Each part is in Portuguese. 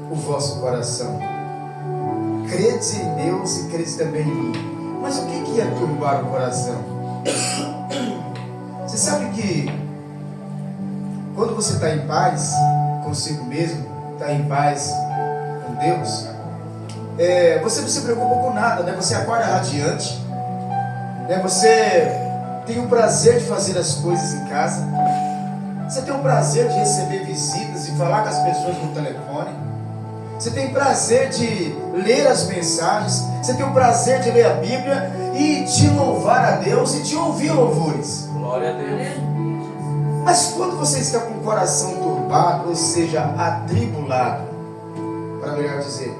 o vosso coração. Credes em Deus e credes também em mim. Mas o que é turbar o coração? Você sabe que quando você está em paz consigo mesmo, está em paz com Deus, você não se preocupa com nada, né? Você acorda radiante, né? Você tem o prazer de fazer as coisas em casa, você tem o prazer de receber visitas e falar com as pessoas no telefone, você tem prazer de ler as mensagens, você tem o prazer de ler a Bíblia e de louvar a Deus e de ouvir louvores. Glória a Deus. Mas quando você está com o coração turbado, ou seja, atribulado, para melhor dizer,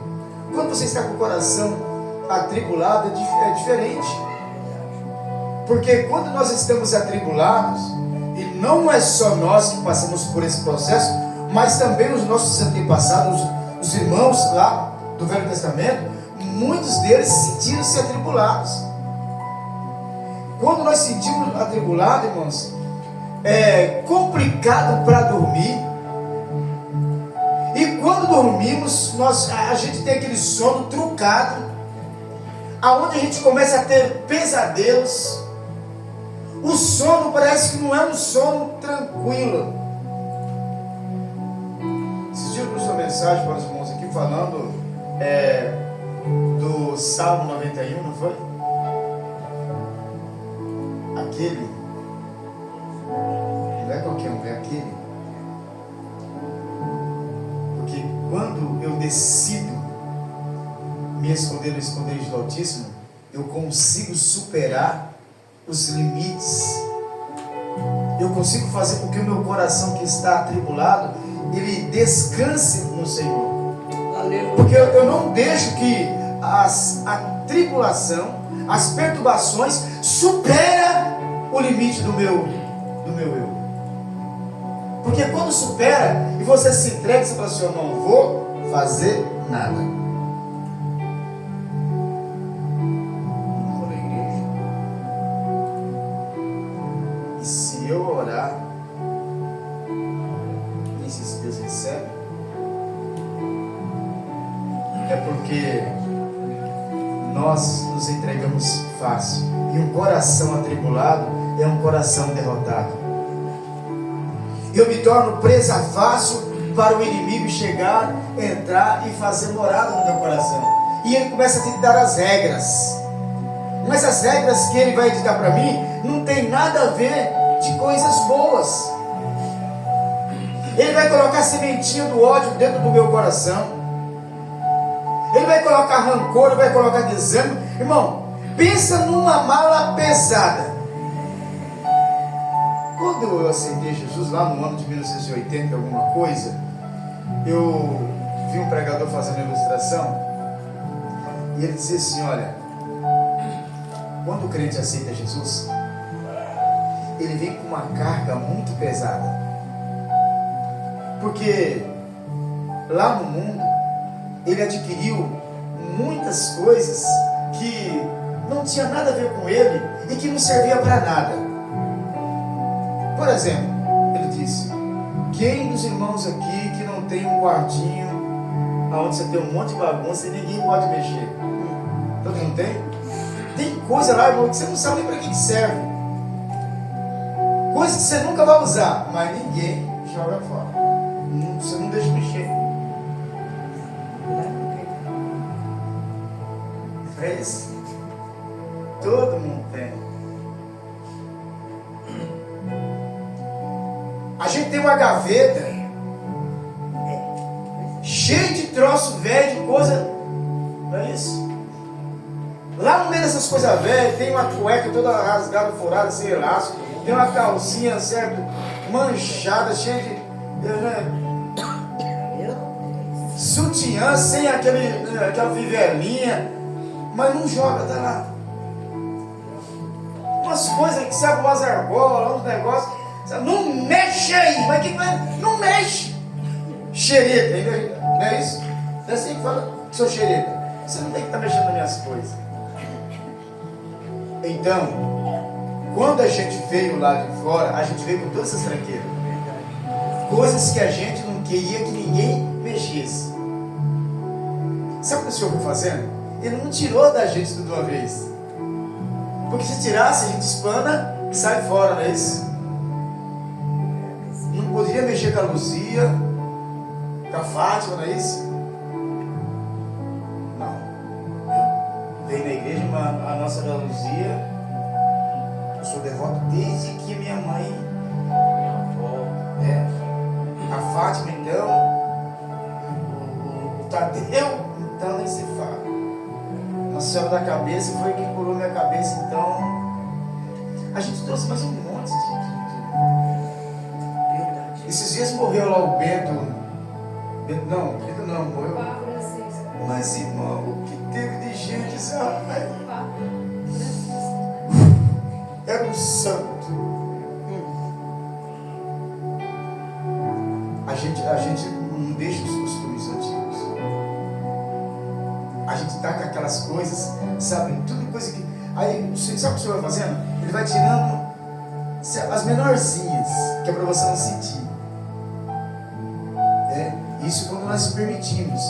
quando você está com o coração atribulado é diferente. Porque quando nós estamos atribulados, e não é só nós que passamos por esse processo, mas também os nossos antepassados, os irmãos lá do Velho Testamento, muitos deles sentiram-se atribulados. Quando nós sentimos atribulado, irmãos, é complicado para dormir. E quando dormimos, a gente tem aquele sono truncado, aonde a gente começa a ter pesadelos. O sono parece que não é um sono tranquilo. Esses dias eu trouxe uma mensagem para os irmãos aqui falando do Salmo 91, não foi? Aquele, não é qualquer um, é aquele. Porque quando eu decido me esconder no esconderijo do Altíssimo, eu consigo superar os limites. Eu consigo fazer com que o meu coração que está atribulado, ele descanse no Senhor. Aleluia. Porque eu não deixo que a tribulação, as perturbações supera o limite do meu eu. Porque quando supera e você se entrega, você fala assim: eu não vou fazer nada. Não vou na igreja. E se eu orar, nem sei se Deus recebe. É porque nós nos entregamos fácil. E um coração atribulado é um coração derrotado. Eu me torno presa fácil para o inimigo chegar, entrar e fazer morada no meu coração. E ele começa a ditar as regras. Mas as regras que ele vai ditar para mim não tem nada a ver de coisas boas. Ele vai colocar a sementinha do ódio dentro do meu coração. Ele vai colocar rancor, ele vai colocar desânimo. Irmão, pensa numa mala pesada. Quando eu aceitei Jesus lá no ano de 1980, alguma coisa, eu vi um pregador fazendo uma ilustração e ele dizia assim: olha, quando o crente aceita Jesus, ele vem com uma carga muito pesada, porque lá no mundo ele adquiriu muitas coisas que não tinha nada a ver com ele e que não servia para nada. Por exemplo, ele disse: quem dos irmãos aqui que não tem um quartinho onde você tem um monte de bagunça e ninguém pode mexer? Todo mundo tem? Tem coisa lá, irmão, que você não sabe nem para que serve. Coisa que você nunca vai usar, mas ninguém joga fora. Você não deixa mexer. É isso. Todo mundo tem. A gente tem uma gaveta cheia de troço velho, de coisa. Não é isso? Lá no meio dessas coisas velhas tem uma cueca toda rasgada, furada, sem elástico. Tem uma calcinha, certo? Manchada, cheia de sutiã, sem aquela fivelinha. Mas não joga, tá lá. Umas coisas que sabe, umas argolas, uns negócios. Não mexe aí, mas que não mexe. Xereta, não é isso? Não é assim que fala, sou xereta. Você não tem que estar mexendo nas minhas coisas. Então, quando a gente veio lá de fora, a gente veio com todas essas tranqueiras. Coisas que a gente não queria que ninguém mexesse. Sabe o que o Senhor foi fazendo? Ele não tirou da gente tudo de uma vez. Porque se tirasse, a gente espana e sai fora, não é isso? Não poderia mexer com a Luzia, com a Fátima, não é isso? Não. Eu venho na igreja, a nossa da Luzia, eu sou devoto desde que minha mãe, minha avó, a Fátima, então, o Tadeu, então nem se fala. Nossa Senhora da Cabeça foi quem curou minha cabeça, então a gente trouxe mais um monte de... Esses dias morreu lá o Bento não, morreu. Mas irmão, o que teve de gente, sabe? Era um santo. A gente não deixa os costumes antigos. A gente tá com aquelas coisas, sabe? Tudo coisa que... Aí, sabe o que o Senhor vai fazendo? Ele vai tirando as menorzinhas, que é para você não sentir. Isso quando nós permitimos.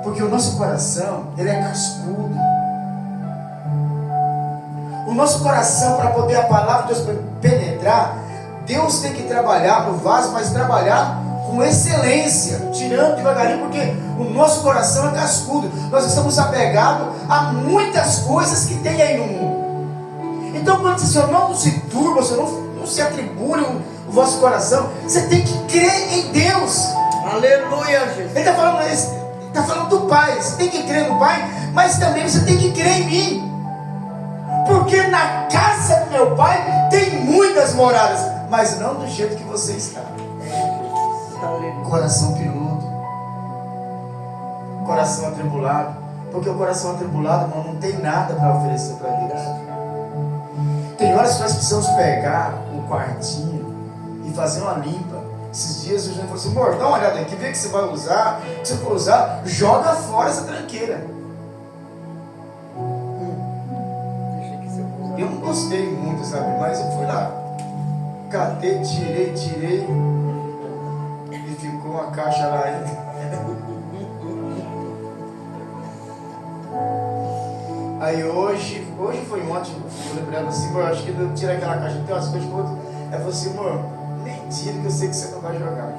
Porque o nosso coração, ele é cascudo. O nosso coração, para poder a palavra de Deus penetrar, Deus tem que trabalhar no vaso, mas trabalhar com excelência, tirando devagarinho, porque o nosso coração é cascudo. Nós estamos apegados a muitas coisas que tem aí no mundo. Então quando você não se turba, você não se atribui o vosso coração, você tem que crer em Deus. Aleluia, Jesus. Ele está falando do Pai. Você tem que crer no Pai, mas também você tem que crer em mim. Porque na casa do meu Pai tem muitas moradas, mas não do jeito que você está. Coração piludo, coração atribulado. Porque o coração atribulado, irmão, não tem nada para oferecer para Deus. Tem horas que nós precisamos pegar o quartinho e fazer uma limpa. Esses dias o Júnior falou assim: amor, dá uma olhada aqui, vê que você vai usar. Que você for usar, joga fora essa tranqueira. Eu não gostei muito, sabe? Mas eu fui lá, catei, tirei. E ficou uma caixa lá ainda. Aí hoje foi ontem, eu lembrei assim: amor, acho que eu tirei aquela caixa, tem umas coisas que eu... Ela falou assim: amor, nem tira que eu sei que você não vai jogar.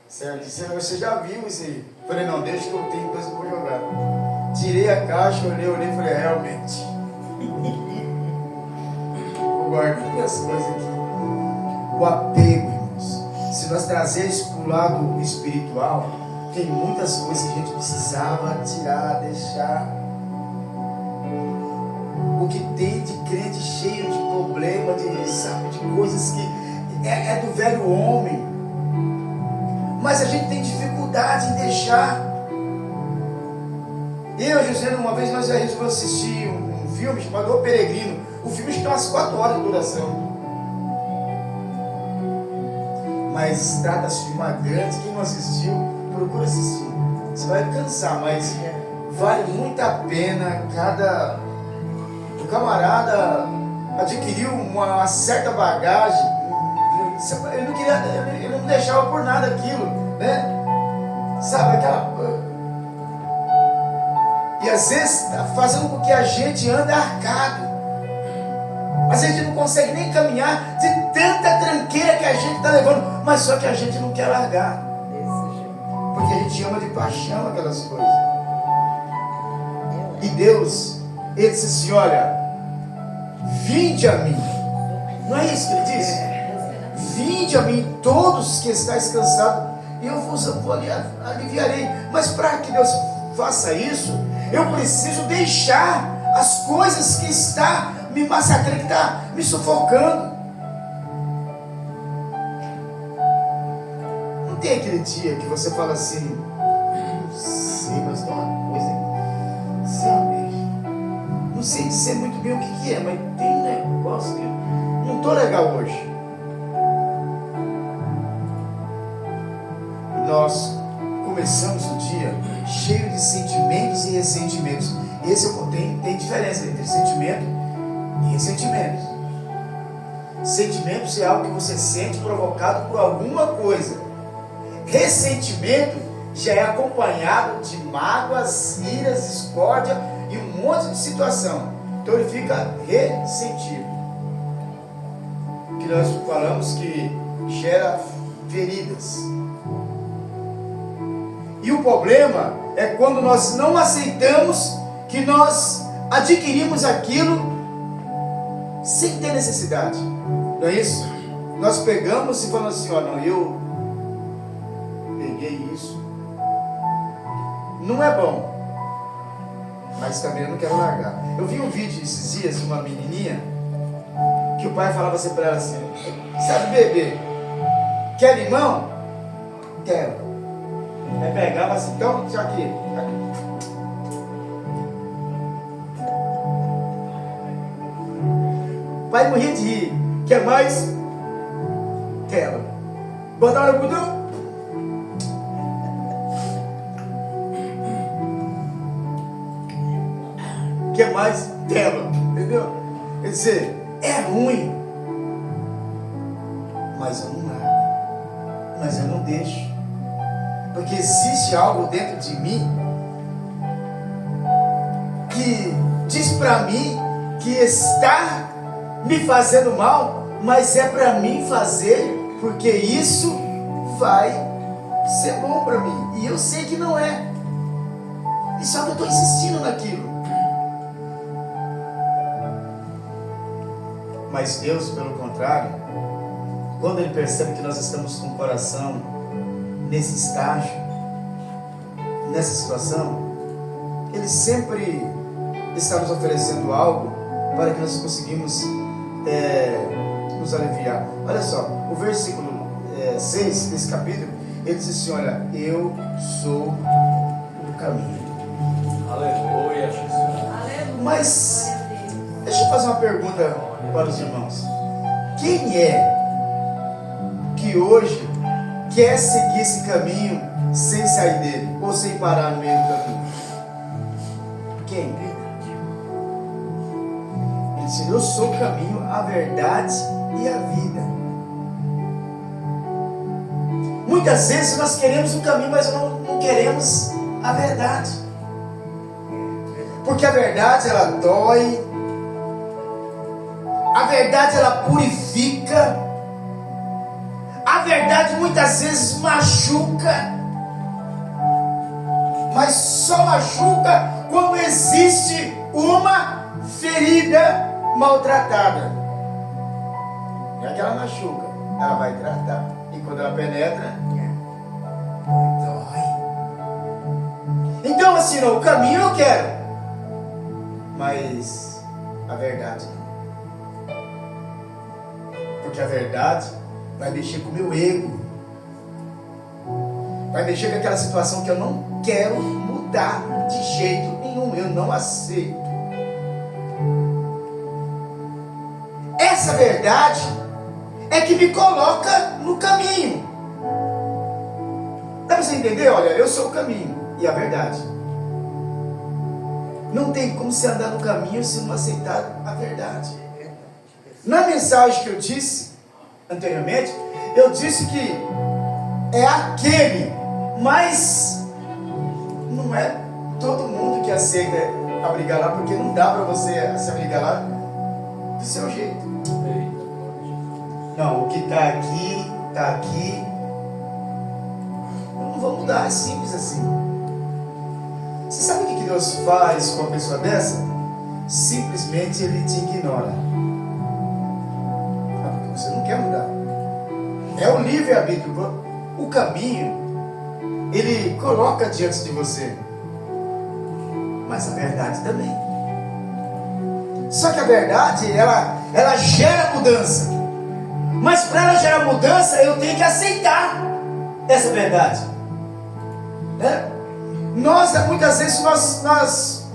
Certo? Você já viu isso aí? Falei: não, deixa que eu tenho coisa que eu vou jogar. Tirei a caixa, olhei e falei: realmente. Vou guardar minhas coisas aqui. O apego, irmãos. Se nós trazermos para o lado espiritual, tem muitas coisas que a gente precisava tirar, deixar. O que tem de crente cheio de problema, de coisas que é do velho homem. Mas a gente tem dificuldade em deixar. Eu e José, uma vez nós resolvemos assistir um filme chamado O Peregrino. O filme tem umas 4 horas de duração. Mas trata-se de uma grande. Quem não assistiu, procura assistir. Você vai cansar, mas vale muito a pena. O camarada adquiriu uma certa bagagem. Ele não deixava por nada aquilo, né? Sabe, E às vezes fazendo com que a gente ande arcado. Às vezes a gente não consegue nem caminhar de tanta tranqueira que a gente está levando, mas só que a gente não quer largar. Porque a gente ama de paixão aquelas coisas. E Deus, Ele disse assim: olha, vinde a mim. Não é isso que Ele disse? Vinde a mim todos que estáis cansados, e eu vos aliviarei. Mas para que Deus faça isso, eu preciso deixar as coisas que está me massacrando, que está me sufocando. Não tem aquele dia que você fala assim: não sei, mas tem uma coisa, sabe? Não sei dizer muito bem o que é, mas tem um negócio que não estou legal hoje. Nós começamos o dia cheio de sentimentos e ressentimentos. Tem diferença entre sentimento e ressentimento. Sentimentos é algo que você sente provocado por alguma coisa. Ressentimento já é acompanhado de mágoas, iras, discórdia e um monte de situação. Então ele fica ressentido. Que nós falamos que gera feridas. E o problema é quando nós não aceitamos que nós adquirimos aquilo sem ter necessidade. Não é isso? Nós pegamos e falamos assim, ó, não, eu peguei isso. Não é bom, mas também eu não quero largar. Eu vi um vídeo esses dias de uma menininha que o pai falava assim para ela assim, sabe bebê, quer limão? Quero. Aí pegava assim, então, isso aqui. O pai morria de rir. Quer mais? Quero. Botava no botão. Quer mais? Quero. Entendeu? Quer dizer, é ruim. Mas eu não largo. Mas eu não deixo. Porque existe algo dentro de mim que diz para mim que está me fazendo mal, mas é para mim fazer, porque isso vai ser bom para mim. E eu sei que não é. E só que eu estou insistindo naquilo. Mas Deus, pelo contrário, quando Ele percebe que nós estamos com o coração nesse estágio, nessa situação, Ele sempre está nos oferecendo algo para que nós conseguimos nos aliviar. Olha só, o versículo 6 desse capítulo, ele diz assim, olha, eu sou o caminho. Aleluia, Jesus. Mas, deixa eu fazer uma pergunta para os irmãos. Quem é que hoje quer seguir esse caminho sem sair dele, ou sem parar no meio do caminho? Quem? Ele disse, eu sou o caminho, a verdade e a vida. Muitas vezes nós queremos o caminho, mas não queremos a verdade. Porque a verdade, ela dói. A verdade, ela purifica. A verdade muitas vezes machuca, mas só machuca quando existe uma ferida maltratada. E aquela machuca, ela vai tratar, e quando ela penetra, dói. Então assim, não, o caminho eu quero, mas a verdade não. Porque a verdade vai mexer com o meu ego, vai mexer com aquela situação que eu não quero mudar de jeito nenhum, eu não aceito. Essa verdade é que me coloca no caminho. Dá para você entender? Olha, eu sou o caminho e a verdade. Não tem como você andar no caminho se não aceitar a verdade. Na mensagem que eu disse anteriormente, eu disse que é aquele, mas não é todo mundo que aceita abrigar lá, porque não dá para você se abrigar lá do seu jeito. Não, o que está aqui, está aqui. Eu não vou mudar, é simples assim. Você sabe o que Deus faz com uma pessoa dessa? Simplesmente Ele te ignora. Você não quer mudar. É o livre-arbítrio. O caminho, Ele coloca diante de você. Mas a verdade também. Só que a verdade, ela gera mudança. Mas para ela gerar mudança, eu tenho que aceitar essa verdade. Nós, muitas vezes, nós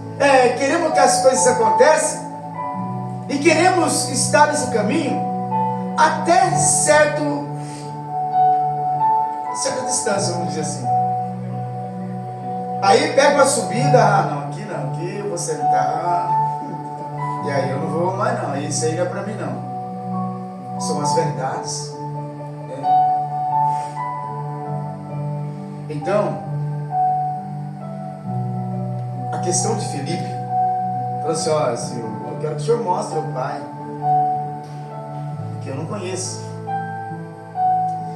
queremos que as coisas aconteçam e queremos estar nesse caminho até certa distância, vamos dizer assim. Aí pega uma subida, aqui eu vou sentar, e aí eu não vou mais não, isso aí não é para mim não. São as verdades. Então, questão de Filipe. Falou assim, ó, assim, eu quero que o senhor mostre o Pai, que eu não conheço.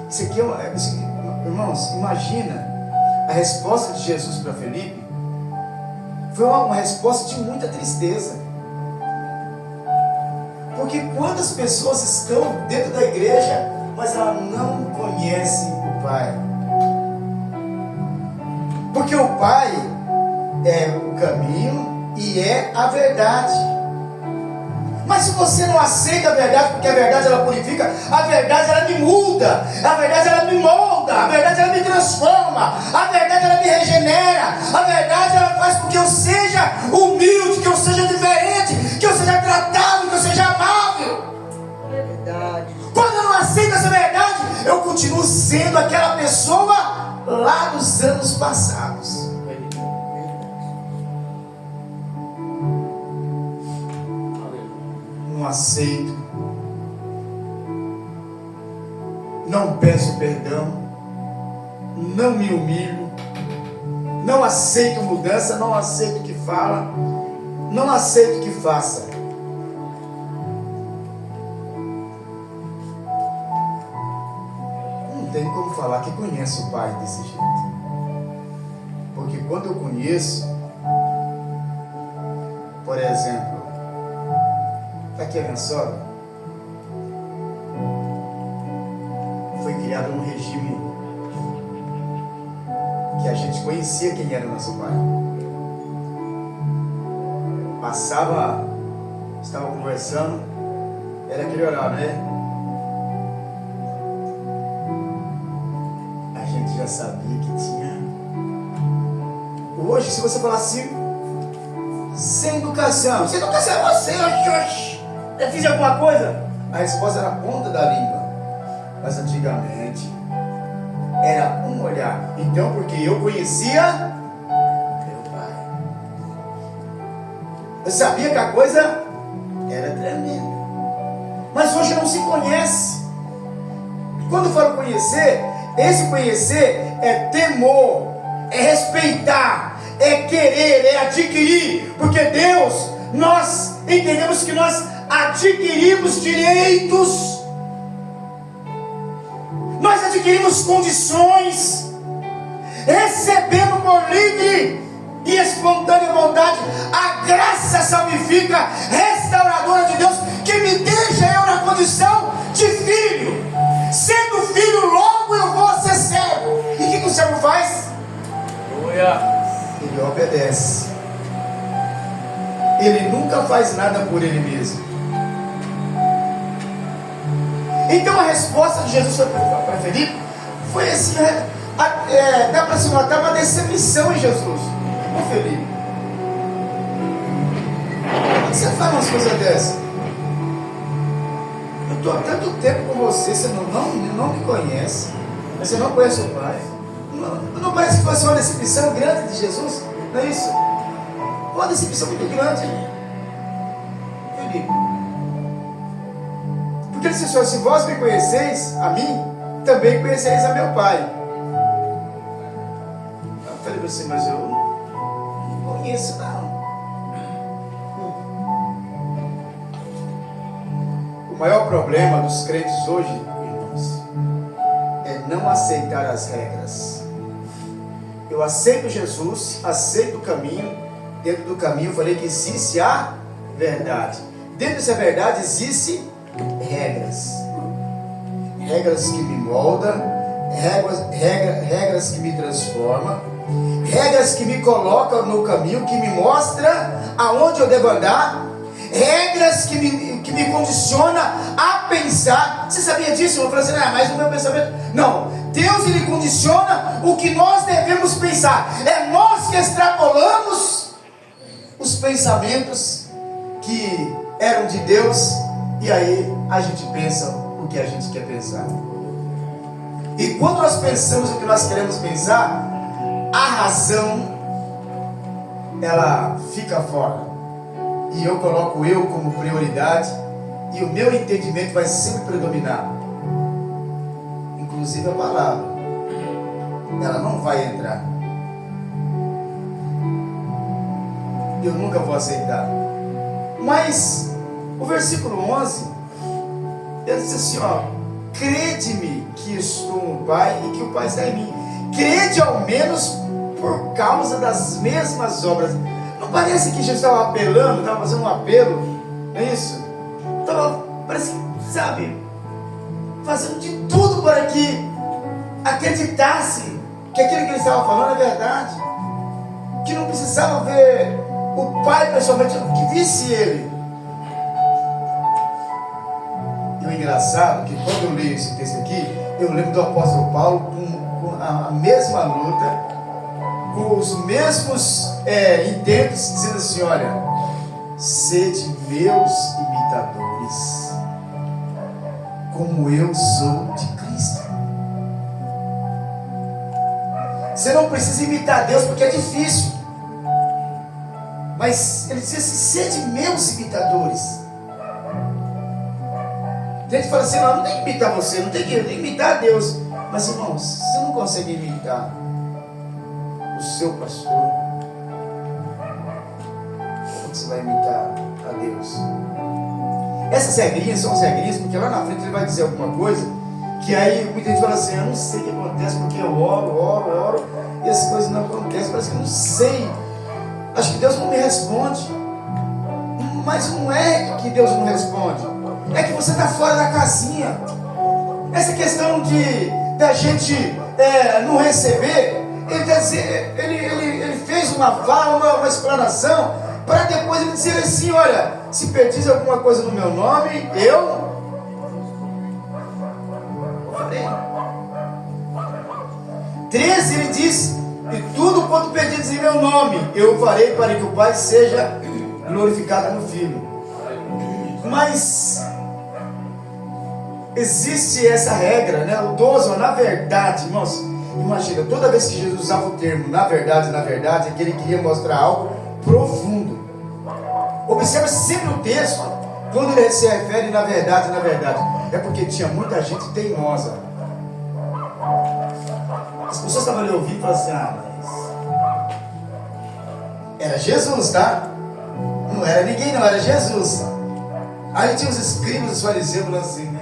Isso aqui, irmãos, imagina a resposta de Jesus para Filipe. Foi uma resposta de muita tristeza. Porque quantas pessoas estão dentro da igreja, mas ela não conhece o Pai. Porque o Pai é o caminho e é a verdade. Mas se você não aceita a verdade, porque a verdade ela purifica, a verdade ela me muda, a verdade ela me molda, a verdade ela me transforma, a verdade ela me regenera, a verdade ela faz com que eu seja humilde, que eu seja diferente, que eu seja tratável, que eu seja amável. É verdade. Quando eu não aceito essa verdade, eu continuo sendo aquela pessoa lá dos anos passados. Não aceito, não peço perdão, não me humilho, não aceito mudança, não aceito que fala, não aceito que faça. Não tem como falar que conhece o Pai desse jeito, porque quando eu conheço, por exemplo, está aqui a minha sogra. Foi criada num regime que a gente conhecia quem era nosso pai. Passava, estava conversando, era aquele horário, né? A gente já sabia que tinha. Hoje, se você falar assim, sem educação é você, eu fiz alguma coisa? A resposta era a ponta da língua. Mas antigamente era um olhar. Então, porque eu conhecia meu pai, eu sabia que a coisa era tremenda. Mas hoje não se conhece. Quando eu falo conhecer, esse conhecer é temor, é respeitar, é querer, é adquirir. Porque Deus, nós entendemos que nós adquirimos direitos, nós adquirimos condições, recebemos por livre e espontânea vontade a graça salvífica, restauradora de Deus, que me deixa eu na condição de filho. Sendo filho, logo eu vou ser servo. E o que o servo faz? Ele obedece. Ele nunca faz nada por ele mesmo. Então a resposta de Jesus para Filipe foi assim, dá para se notar uma decepção em Jesus. Ô Filipe, como você faz umas coisas dessas? Eu estou há tanto tempo com você, você não me conhece, você não conhece o Pai. Não parece que fosse uma decepção grande de Jesus? Não é isso? Uma decepção muito grande, Filipe. Porque ele disse: se vós me conheceis a mim, também conheceis a meu Pai. Eu falei para você: mas eu não conheço não. O maior problema dos crentes hoje, irmãos, é não aceitar as regras. Eu aceito Jesus, aceito o caminho. Dentro do caminho eu falei que existe a verdade. Dentro dessa verdade existe regras. Regras que me moldam, regras que me transformam, regras que me colocam no caminho, que me mostram aonde eu devo andar, regras que me condicionam a pensar. Você sabia disso? Eu falei assim: mas o meu pensamento... Não, Deus ele condiciona o que nós devemos pensar. É nós que extrapolamos os pensamentos que eram de Deus, e aí a gente pensa o que a gente quer pensar. E quando nós pensamos o que nós queremos pensar, a razão ela fica fora, e eu coloco eu como prioridade, e o meu entendimento vai sempre predominar. Inclusive a palavra, ela não vai entrar. eu nunca vou aceitar. Mas o versículo 11, ele diz assim, ó: crede-me que estou no Pai e que o Pai está em mim. Crede ao menos por causa das mesmas obras. Não parece que Jesus estava apelando, estava fazendo um apelo? Não é isso? Parece que, sabe, fazendo de tudo para que acreditasse que aquilo que ele estava falando é verdade, que não precisava ver o Pai pessoalmente, que visse ele. E o engraçado é que quando eu leio esse texto aqui, eu lembro do apóstolo Paulo com a mesma luta, com os mesmos intentos, dizendo assim: olha, sede meus imitadores, como eu sou de Cristo. Você não precisa imitar Deus porque é difícil, mas ele diz assim: sede meus imitadores. Tem gente que fala assim: não tem que imitar você, não tem que imitar Deus. Mas irmãos, você não consegue imitar o seu pastor, como você vai imitar a Deus? Essas regrinhas são as regrinhas porque lá na frente ele vai dizer alguma coisa que aí muita gente fala assim: eu não sei o que acontece porque eu oro e essas coisas não acontecem, parece que eu não sei, acho que Deus não me responde. Mas não é que Deus não responde, é que você está fora da casinha. Essa questão da gente não receber, ele fez uma fala, uma explanação, para depois ele dizer assim: olha, se pedis alguma coisa no meu nome, eu farei. 13 ele diz: e tudo quanto pedis em meu nome, eu farei, para que o Pai seja glorificado no Filho. Mas existe essa regra, né? O 12, na verdade, irmãos, imagina, toda vez que Jesus usava o termo na verdade, é que ele queria mostrar algo profundo. Observe sempre o texto, quando ele se refere na verdade, é porque tinha muita gente teimosa. As pessoas estavam ali ouvindo e falavam assim: ah, mas era Jesus, tá? Não era ninguém, não, era Jesus. Aí tinha os escribas, os fariseus falando assim, né?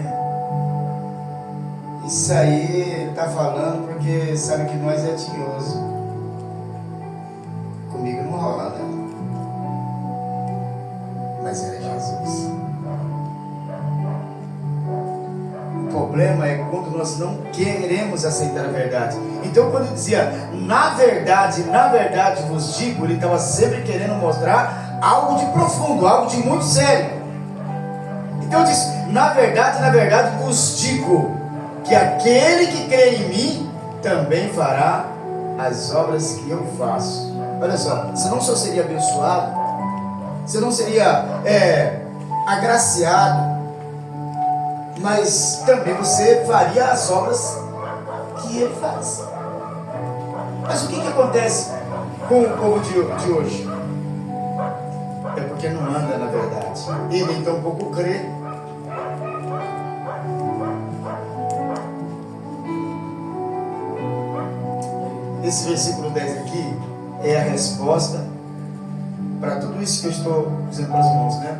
Isso aí ele está falando porque sabe que nós é tinhoso. Comigo não rola, não. Mas era Jesus. O problema é quando nós não queremos aceitar a verdade. Então quando ele dizia na verdade vos digo, ele estava sempre querendo mostrar algo de profundo, algo de muito sério. Então diz: na verdade vos digo, que aquele que crê em mim também fará as obras que eu faço. Olha só, você não só seria abençoado, você não seria agraciado, mas também você faria as obras que ele faz. Mas o que acontece com o povo de hoje? É porque não anda na verdade, e nem tampouco crê. Esse versículo 10 aqui é a resposta para tudo isso que eu estou dizendo para os irmãos, né?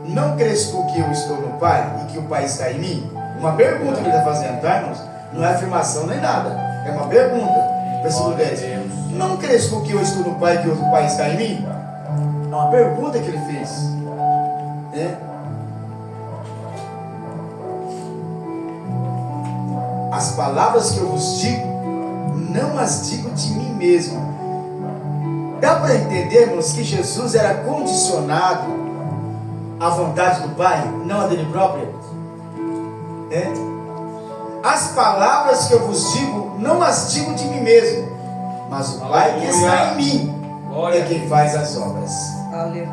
Não crês tu que eu estou no Pai e que o Pai está em mim? Uma pergunta que ele está fazendo, tá, irmãos? Não é afirmação nem nada, é uma pergunta. Versículo 10: não crês tu que eu estou no Pai e que o Pai está em mim? É uma pergunta que ele fez, né? As palavras que eu vos digo, não as digo de mim mesmo. Dá para entendermos que Jesus era condicionado à vontade do Pai, não a dele própria? As palavras que eu vos digo, não as digo de mim mesmo, mas o Pai que está em mim é quem faz as obras. Aleluia.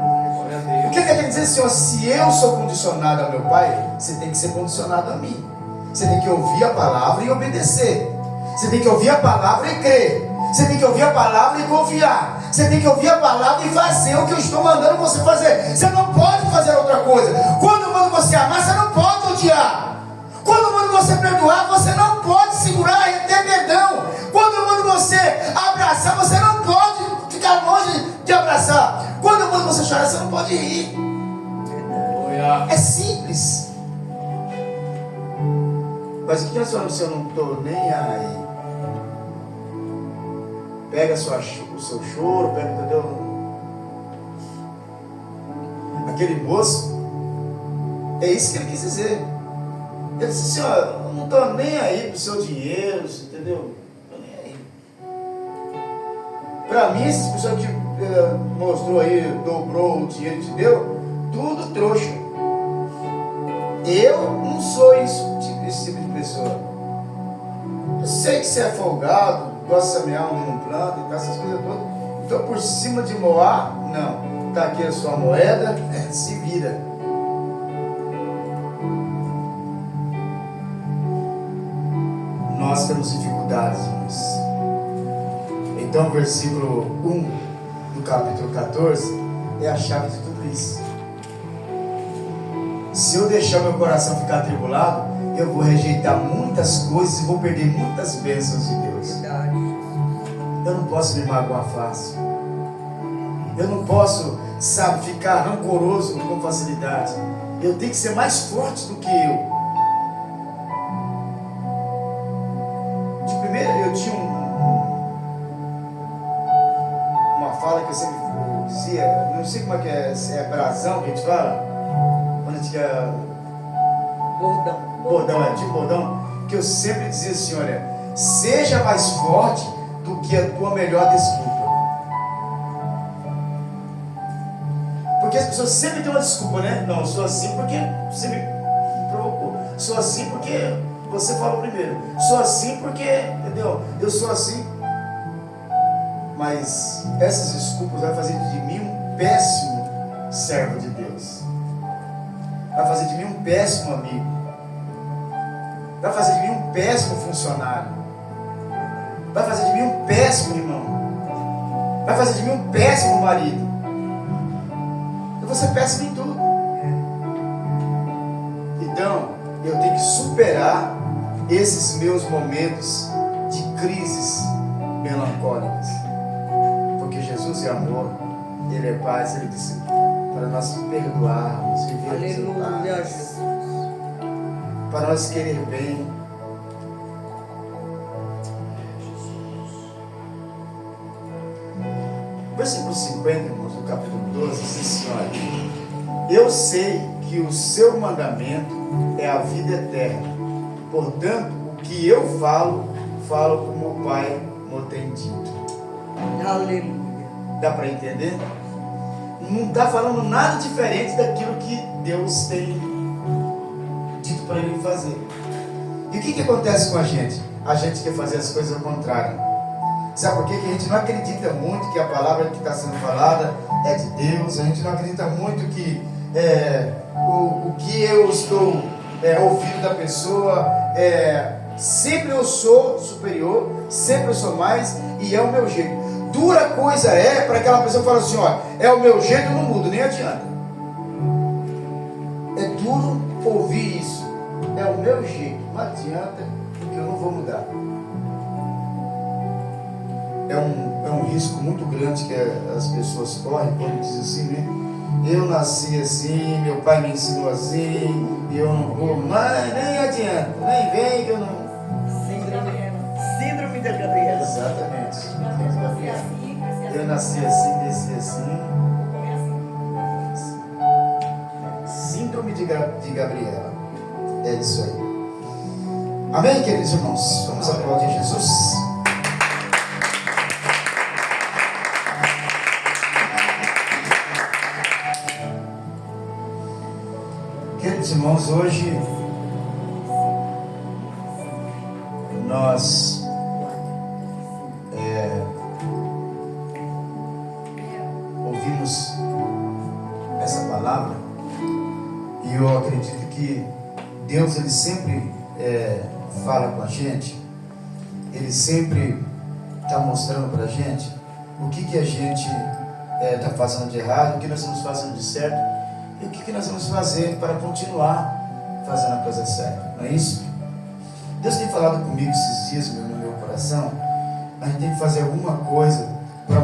O que quer dizer, Senhor? Se eu sou condicionado ao meu Pai, você tem que ser condicionado a mim. Você tem que ouvir a palavra e obedecer. Você tem que ouvir a palavra e crer. Você tem que ouvir a palavra e confiar. Você tem que ouvir a palavra e fazer o que eu estou mandando você fazer. Você não pode fazer outra coisa. Quando eu mando você amar, você não pode odiar. Quando eu mando você perdoar, você não pode segurar e ter perdão. Quando eu mando você abraçar, você não pode ficar longe de abraçar. É simples. Mas o que nós falamos se eu não estou nem aí? Pega o seu choro, pega, entendeu? Aquele moço, é isso que ele quis dizer. Ele disse assim, ó, eu não estou nem aí pro seu dinheiro, entendeu? Não estou nem aí. Para mim, essa pessoa que mostrou aí, dobrou o dinheiro que te deu, tudo trouxa. Eu não sou esse tipo de pessoa. Eu sei que você é folgado, gosta de semear onde não planta e tal, essas coisas todas. Então, por cima de moar, não. Está aqui a sua moeda, se vira. Nós temos dificuldades, irmãos. Então, o versículo 1 do capítulo 14 é a chave de tudo isso. Se eu deixar meu coração ficar atribulado, eu vou rejeitar muitas coisas e vou perder muitas bênçãos de Deus. Eu não posso me magoar fácil. Eu não posso, ficar rancoroso com facilidade. Eu tenho que ser mais forte do que eu. De primeiro, eu tinha uma fala que eu sempre dizia, não sei como é que é, se é brasão que a gente fala, quando a gente quer... Bordão, tipo bordão, que eu sempre dizia assim, olha, seja mais forte do que a tua melhor desculpa. Porque as pessoas sempre têm uma desculpa, né? Não, eu sou assim porque você me provocou. Sou assim porque você falou primeiro. Sou assim porque, entendeu? Eu sou assim. Mas essas desculpas vai fazer de mim um péssimo servo de Deus. Vai fazer de mim um péssimo amigo. Vai fazer de mim um péssimo funcionário. Vai fazer de mim um péssimo irmão. Vai fazer de mim um péssimo marido. Eu vou ser péssimo em tudo. Então, eu tenho que superar esses meus momentos de crises melancólicas. Porque Jesus é amor, Ele é paz, Ele disse para nós perdoarmos, vivermos em paz, para nós querer bem. Versículo 50, irmãos, do capítulo 12, diz assim, olha, eu sei que o seu mandamento é a vida eterna, portanto, o que eu falo como o Pai me tem dito. Aleluia. Dá para entender? Não está falando nada diferente daquilo que Deus tem dito para ele fazer. E o que acontece com a gente? A gente quer fazer as coisas ao contrário. Sabe por quê? Que a gente não acredita muito que a palavra que está sendo falada é de Deus. A gente não acredita muito que o que eu estou ouvindo da pessoa sempre eu sou superior, sempre eu sou mais e é o meu jeito. Dura coisa é para aquela pessoa falar assim, ó, é o meu jeito, não muda, nem adianta. É duro ouvir isso. É o meu jeito, não adianta, porque eu não vou mudar. É um risco muito grande que as pessoas correm quando dizem assim, né? Eu nasci assim, meu pai me ensinou assim, e eu não vou, mas nem adianta, nem vem que eu não... Síndrome da Gabriela. Exatamente. Eu nasci assim, desci assim. Síndrome de Gabriela. É isso aí. Amém, queridos irmãos? Vamos aplaudir Jesus. Queridos irmãos, hoje nós ouvimos essa palavra e eu acredito que Deus, Ele sempre fala com a gente, Ele sempre está mostrando para a gente o que a gente está fazendo de errado, o que nós estamos fazendo de certo e o que nós vamos fazer para continuar fazendo a coisa certa, não é isso? Deus tem falado comigo esses dias no meu coração, a gente tem que fazer alguma coisa para